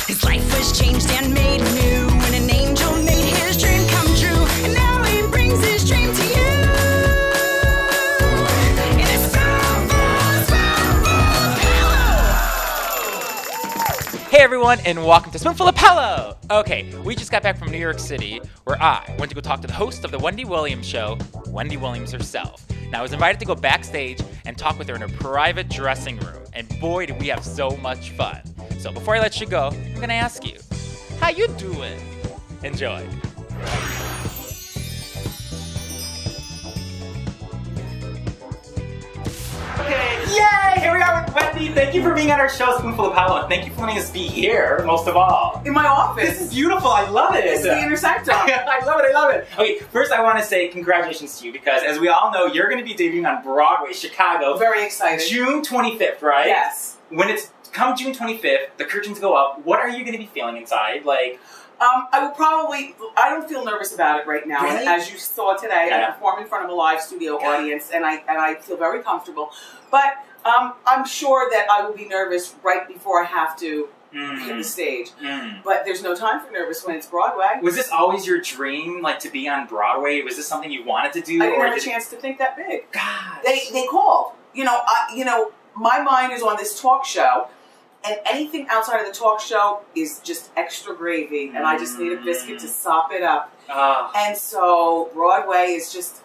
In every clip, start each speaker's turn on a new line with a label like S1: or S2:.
S1: His life was changed and made new when an angel made his dream come true. And now he brings his dream to you. In a Spoonful Paolo.
S2: Hey everyone, and welcome to Spoonful of Paolo! Okay, we just got back from New York City, where I went to go talk to the host of the Wendy Williams show, Wendy Williams herself. Now, I was invited to go backstage and talk with her in her private dressing room, and boy, did we have so much fun. So before I let you go, I'm gonna ask you, how you doing? Enjoy. Okay, yay! Here we are with Wendy. Thank you for being on our show, Spoonful of Paolo, and thank you for letting us be here, most of all.
S3: In my office.
S2: This is beautiful. I love it.
S3: This is the intersectum.
S2: I love it. I love it. Okay, first I want to say congratulations to you because, as we all know, you're going to be debuting on Broadway, Chicago.
S3: Very excited.
S2: June 25th, right?
S3: Yes.
S2: When it's come June 25th, the curtains go up. What are you going to be feeling inside? Like,
S3: I don't feel nervous about it right now.
S2: Really?
S3: As you saw today, I perform in front of a live studio audience, and I feel very comfortable. But I'm sure that I will be nervous right before I have to hit the stage. But there's no time for nervous when it's Broadway.
S2: Was this always your dream, like to be on Broadway? Was this something you wanted to do?
S3: I didn't have a chance to think that big.
S2: Gosh.
S3: They called. My mind is on this talk show. And anything outside of the talk show is just extra gravy, and I just need a biscuit to sop it up. And so Broadway is just...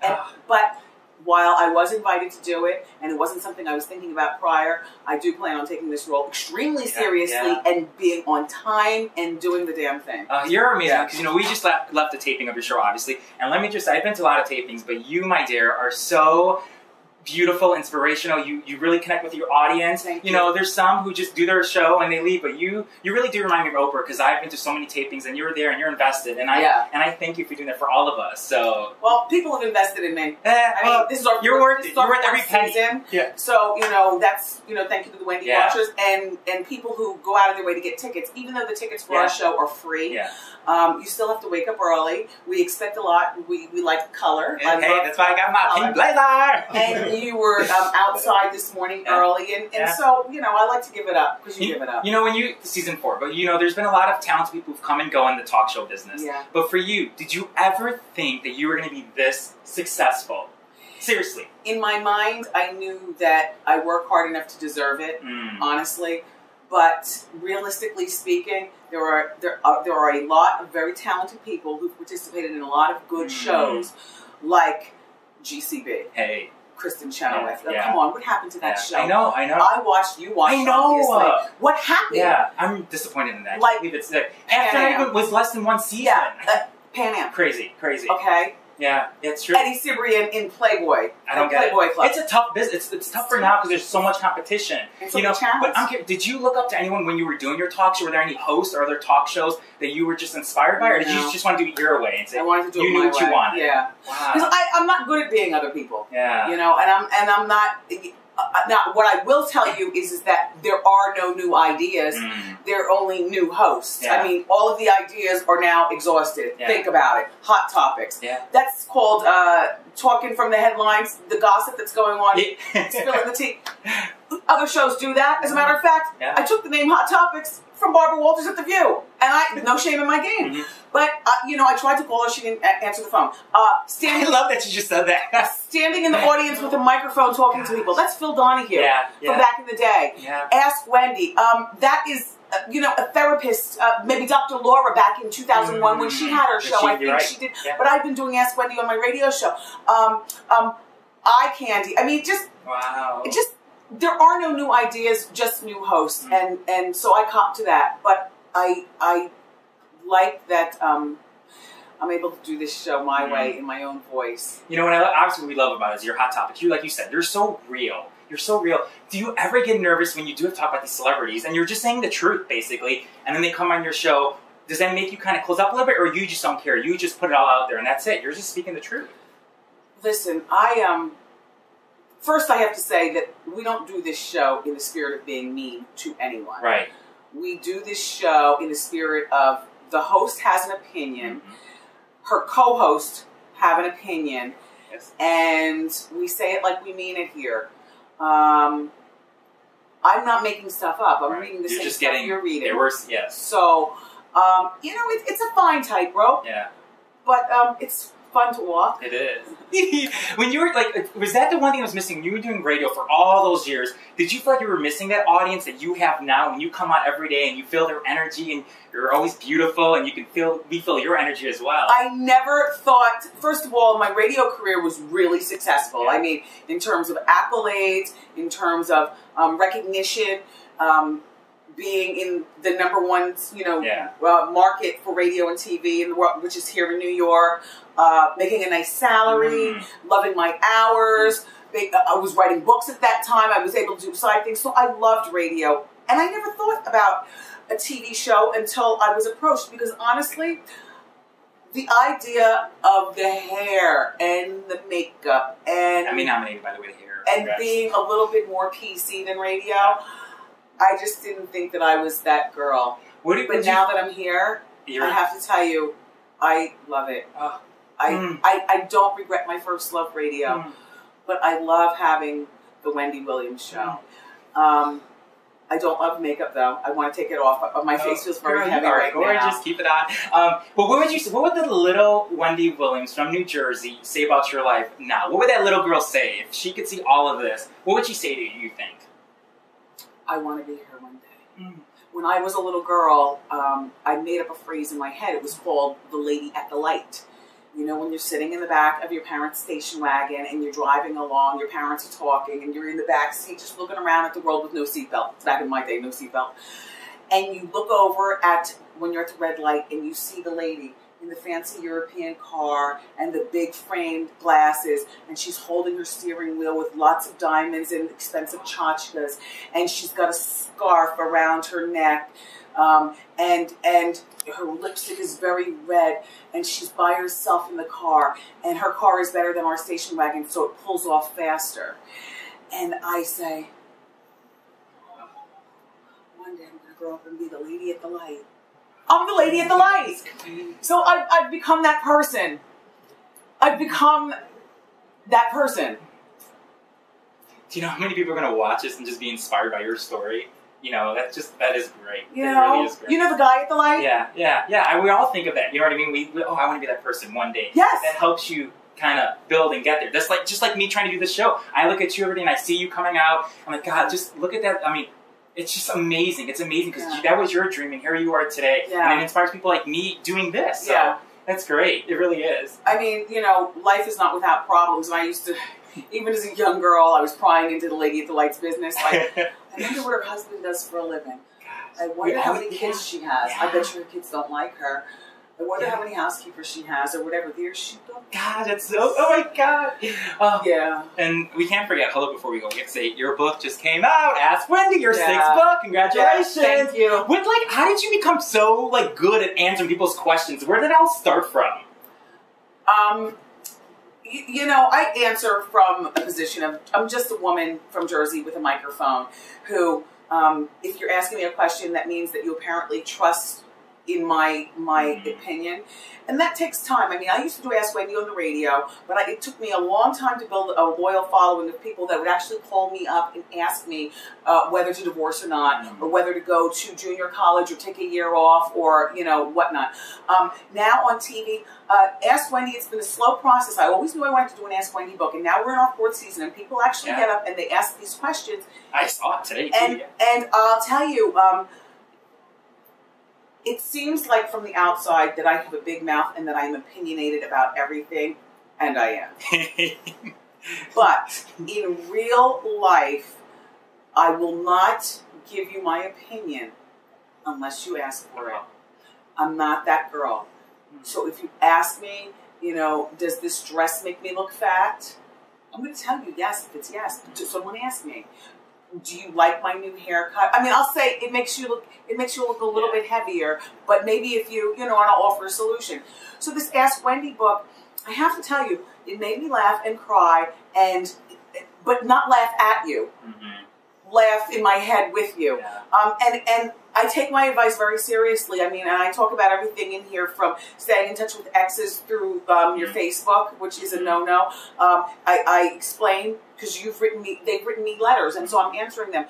S3: But while I was invited to do it, and it wasn't something I was thinking about prior, I do plan on taking this role extremely seriously and being on time and doing the damn thing.
S2: You're amazing, because we just left the taping of your show, obviously. And let me just say, I've been to a lot of tapings, but you, my dear, are so... beautiful, inspirational. You really connect with your audience.
S3: Thank you.
S2: There's some who just do their show and they leave, but you really do remind me of Oprah because I've been to so many tapings and you're there and you're invested, and I thank you for doing that for all of us. So
S3: people have invested in me. This is our
S2: you're worth it. You're worth every penny.
S3: Season.
S2: Yeah.
S3: So that's thank you to the Wendy watchers and people who go out of their way to get tickets, even though the tickets for our show are free.
S2: Yeah.
S3: You still have to wake up early. We expect a lot. We like color.
S2: Hey, that's why I got my pink blazer.
S3: And you were outside this morning early, and so I like to give it up because you give it up.
S2: When season 4, but there's been a lot of talented people who've come and go in the talk show business.
S3: Yeah.
S2: But for you, did you ever think that you were going to be this successful? Seriously.
S3: In my mind, I knew that I work hard enough to deserve it. Honestly. But realistically speaking, there are a lot of very talented people who participated in a lot of good shows, like GCB.
S2: Hey.
S3: Kristen Chenoweth. Come on, what happened to that show?
S2: I know.
S3: I watched you watch.
S2: I know.
S3: Obviously. What happened?
S2: Yeah, I'm disappointed in that.
S3: Like,
S2: after it was less than one season.
S3: Yeah, Pan Am.
S2: Crazy.
S3: Okay.
S2: Yeah, it's true.
S3: Eddie Cibrian in Playboy.
S2: I don't get
S3: Playboy
S2: it.
S3: Club.
S2: It's a tough business. It's tougher now because there's so much competition.
S3: And so much talent.
S2: But I'm curious, did you look up to anyone when you were doing your talk show? Were there any hosts or other talk shows that you were just inspired by, or did you just want to do it your way and say
S3: I wanted to do
S2: you
S3: it
S2: knew
S3: my
S2: what
S3: way.
S2: you wanted?
S3: Yeah.
S2: Wow.
S3: Because I'm not good at being other people.
S2: Yeah.
S3: And I'm not. Now, what I will tell you is that there are no new ideas. There are only new hosts.
S2: Yeah.
S3: I mean, all of the ideas are now exhausted.
S2: Yeah.
S3: Think about it. Hot topics.
S2: Yeah.
S3: That's called talking from the headlines, the gossip that's going on, spilling the tea. Other shows do that. As a matter of fact, I took the name Hot Topics from Barbara Walters at The View. And no shame in my game. But, I tried to call her. She didn't answer the phone.
S2: I love that you just said that.
S3: Standing in the audience with a microphone talking to people. That's Phil Donahue from back in the day.
S2: Yeah.
S3: Ask Wendy. That is, a therapist, maybe Dr. Laura back in 2001 when she had her show. I think she did. Yeah. But I've been doing Ask Wendy on my radio show. Eye candy. I mean,
S2: wow.
S3: There are no new ideas, just new hosts. And so I cop to that. But I like that I'm able to do this show my way in my own voice.
S2: Obviously what we love about it is your Hot Topics. Like you said, you're so real. You're so real. Do you ever get nervous when you do have to talk about these celebrities and you're just saying the truth, basically, and then they come on your show? Does that make you kind of close up a little bit, or you just don't care? You just put it all out there and that's it. You're just speaking the truth.
S3: Listen, first I have to say that we don't do this show in the spirit of being mean to anyone.
S2: Right.
S3: We do this show in the spirit of the host has an opinion, her co-host have an opinion, and we say it like we mean it here. I'm not making stuff up. I'm reading the same stuff you're reading.
S2: Yes.
S3: So, you know, it's a fine tightrope.
S2: Yeah.
S3: But it's fun to walk.
S2: It is. When you were like, was that the one thing that was missing? When you were doing radio for all those years, did you feel like you were missing that audience that you have now when you come out every day and you feel their energy and you're always beautiful and you can we feel your energy as well?
S3: I never thought, first of all, my radio career was really successful.
S2: Yeah.
S3: I mean, in terms of accolades, in terms of recognition, being in the #1, you know, market for radio and TV in the world, which is here in New York, making a nice salary, loving my hours. I was writing books at that time. I was able to do side things. So I loved radio. And I never thought about a TV show until I was approached, because honestly, the idea of the hair and the makeup and...
S2: I mean, nominated, by the way, the hair.
S3: And being a little bit more PC than radio, I just didn't think that I was that girl. But now that I'm here, I have to tell you, I love it. I don't regret my first love radio, but I love having the Wendy Williams show. I don't love makeup though. I want to take it off, but my face feels very heavy right now.
S2: Just keep it on. But what would the little Wendy Williams from New Jersey say about your life now? What would that little girl say if she could see all of this? What would she say to you think?
S3: I want to be here one day. When I was a little girl, I made up a phrase in my head. It was called the lady at the light. You know, when you're sitting in the back of your parents' station wagon and you're driving along, your parents are talking, and you're in the back seat just looking around at the world with no seatbelt. Back in my day, no seatbelt. And you look over at, when you're at the red light, and you see the lady in the fancy European car and the big framed glasses, and she's holding her steering wheel with lots of diamonds and expensive tchotchkes, and she's got a scarf around her neck, and her lipstick is very red, and she's by herself in the car, and her car is better than our station wagon, so it pulls off faster. And I say, one day I'm going to grow up and be the lady at the light. I'm the lady at the light. So I've become that person. I've become that person.
S2: Do you know how many people are going to watch this and just be inspired by your story? You know, that is great.
S3: You know,
S2: really is great.
S3: You know the guy at the light?
S2: Yeah. We all think of that. You know what I mean? I want to be that person one day.
S3: Yes.
S2: That helps you kind of build and get there. That's like, just like me trying to do this show. I look at you every day and I see you coming out. I'm like, God, just look at that. I mean, it's just amazing. It's amazing because that was your dream and here you are today. Yeah. And it inspires people like me doing this. So that's great. It really is.
S3: I mean, you know, life is not without problems. And I used to, even as a young girl, I was prying into the lady at the lights business. Like, I wonder what her husband does for a living. I wonder how many kids she has. I bet you her kids don't like her. I wonder how many housekeepers she has or whatever. There she goes.
S2: God, that's so... Oh, my God.
S3: Yeah.
S2: And we can't forget, hello, before we go, we have to say, your book just came out. Ask Wendy, your 6th book. Congratulations.
S3: Thank you.
S2: How did you become so, good at answering people's questions? Where did it all start from?
S3: You know, I answer from a position of, I'm just a woman from Jersey with a microphone who, if you're asking me a question, that means that you apparently trust in my opinion. And that takes time. I mean, I used to do Ask Wendy on the radio, but it took me a long time to build a loyal following of people that would actually call me up and ask me whether to divorce or not, or whether to go to junior college or take a year off or, you know, whatnot. Now on TV, Ask Wendy, it's been a slow process. I always knew I wanted to do an Ask Wendy book, and now we're in our 4th season, and people actually get up and they ask these questions.
S2: I saw it today, too.
S3: And I'll tell you, it seems like from the outside that I have a big mouth and that I'm opinionated about everything, and I am. But in real life, I will not give you my opinion unless you ask for it. I'm not that girl. So if you ask me, you know, does this dress make me look fat? I'm going to tell you yes if it's yes. Someone ask me. Do you like my new haircut? I mean, I'll say it makes you look a little bit heavier, but maybe if you know, and I'll offer a solution. So this Ask Wendy book, I have to tell you, it made me laugh and cry, but not laugh at you. laugh in my head with you. And I take my advice very seriously. I mean, and I talk about everything in here from staying in touch with exes through your Facebook, which is a no-no. I explain, because they've written me letters, and so I'm answering them.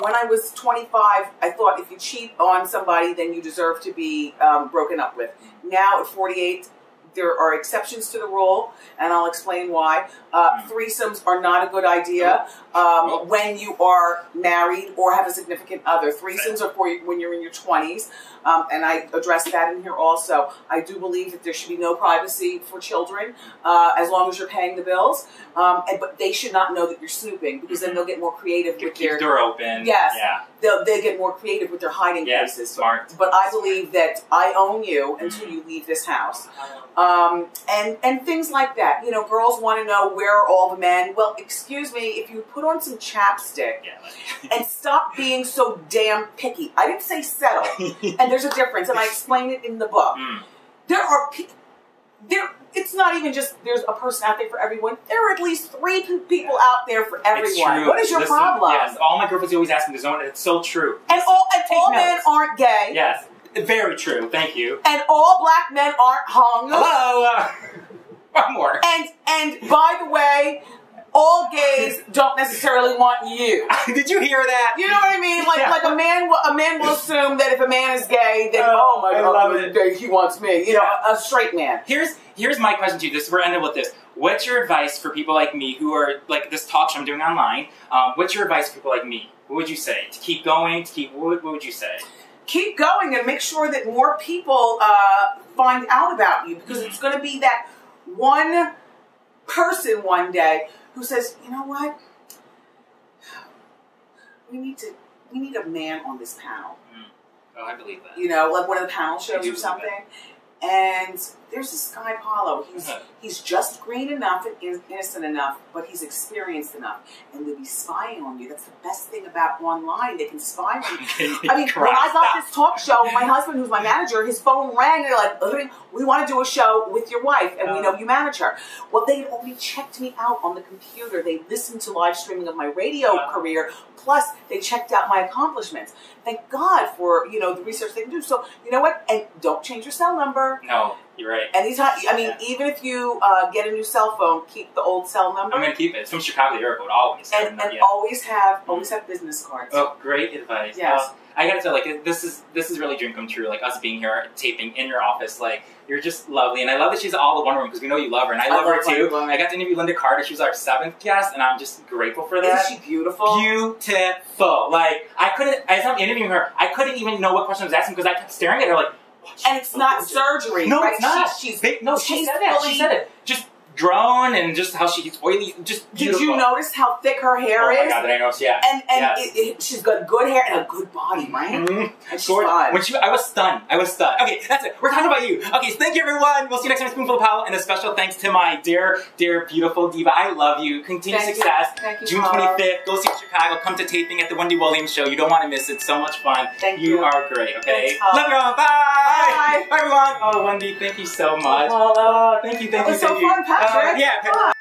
S3: When I was 25, I thought if you cheat on somebody, then you deserve to be broken up with. Now at 48, there are exceptions to the rule, and I'll explain why. Threesomes are not a good idea when you are married or have a significant other. Threesomes are for when you're in your 20s, and I address that in here also. I do believe that there should be no privacy for children as long as you're paying the bills, but they should not know that you're snooping, because then they'll get more creative with their...
S2: Keep the door open.
S3: Yes.
S2: Yeah.
S3: They get more creative with their hiding places.
S2: Smart.
S3: But I believe that I own you until you leave this house. And things like that. You know, girls want to know, where are all the men? Well, excuse me, if you put on some chapstick and stop being so damn picky. I didn't say settle. And there's a difference, and I explain it in the book. There are people... It's not even just there's a person out there for everyone. There are at least 3 people out there for everyone. What is your problem?
S2: Yes, all my girlfriends always ask me, it's so true.
S3: And all men aren't gay.
S2: Yes, very true. Thank you.
S3: And all black men aren't hung.
S2: Hello. One more.
S3: And by the way, all gays don't necessarily want you.
S2: Did you hear that?
S3: You know what I mean? Like a man will assume that if a man is gay, then oh my God, he wants me. You know, a straight man.
S2: Here's my question to you. We're ending with this. What's your advice for people like me who are like this talk show I'm doing online? What's your advice for people like me? What would you say? To keep going? What would you say?
S3: Keep going and make sure that more people find out about you, because it's going to be that one person one day who says, you know what? We need a man on this panel.
S2: Oh, I believe that.
S3: You know, like one of the panel shows or something. And there's this guy, Paolo. He's just green enough and innocent enough, but he's experienced enough. And they'll be spying on you. That's the best thing about online. They can spy on you. I mean, when I got this talk show, my husband, who's my manager, his phone rang. And they're like, we want to do a show with your wife, and we know you manage her. Well, they had already checked me out on the computer. They listened to live streaming of my radio career. Plus, they checked out my accomplishments. Thank God for, you know, the research they can do. So, you know what? And don't change your cell number.
S2: No, you're right.
S3: Anytime, I mean, even if you get a new cell phone, keep the old cell number.
S2: I'm going to keep it. It's from Chicago Airport, always.
S3: And always have business cards.
S2: Oh, great advice.
S3: Yes.
S2: I gotta say, like, this is really a dream come true. Like, us being here, taping in your office, like, you're just lovely. And I love that she's all the Wonder Woman, because we know you love her. And I love her, too. I got to interview Linda Carter. She was our 7th guest, and I'm just grateful for that.
S3: Isn't she beautiful?
S2: Beautiful. Like, as I'm interviewing her, I couldn't even know what question I was asking, because I kept staring at her like,
S3: and it's not surgery.
S2: No,
S3: right?
S2: it's not. She said that. She said it. Just drawn, and just how she's oily, just beautiful.
S3: Did you notice how thick her hair is?
S2: Oh my God, did I notice? Yeah.
S3: And she's got good hair and a good body, right? And she's fine.
S2: I was stunned. Okay, that's it. We're talking about you. Okay, so thank you, everyone. We'll see you next time, Spoonful of Paolo, and a special thanks to my dear, beautiful diva. I love you. Continued success.
S3: Thank you,
S2: June 25th. Go see Chicago. Come to taping at the Wendy Williams Show. You don't want to miss it. So much fun.
S3: Thank you.
S2: You are great. Okay.
S3: Thanks,
S2: love you all. Bye. Bye, everyone. Oh, Wendy, thank you so much. Thank you.
S3: That was so fun, Patrick.
S2: Yeah.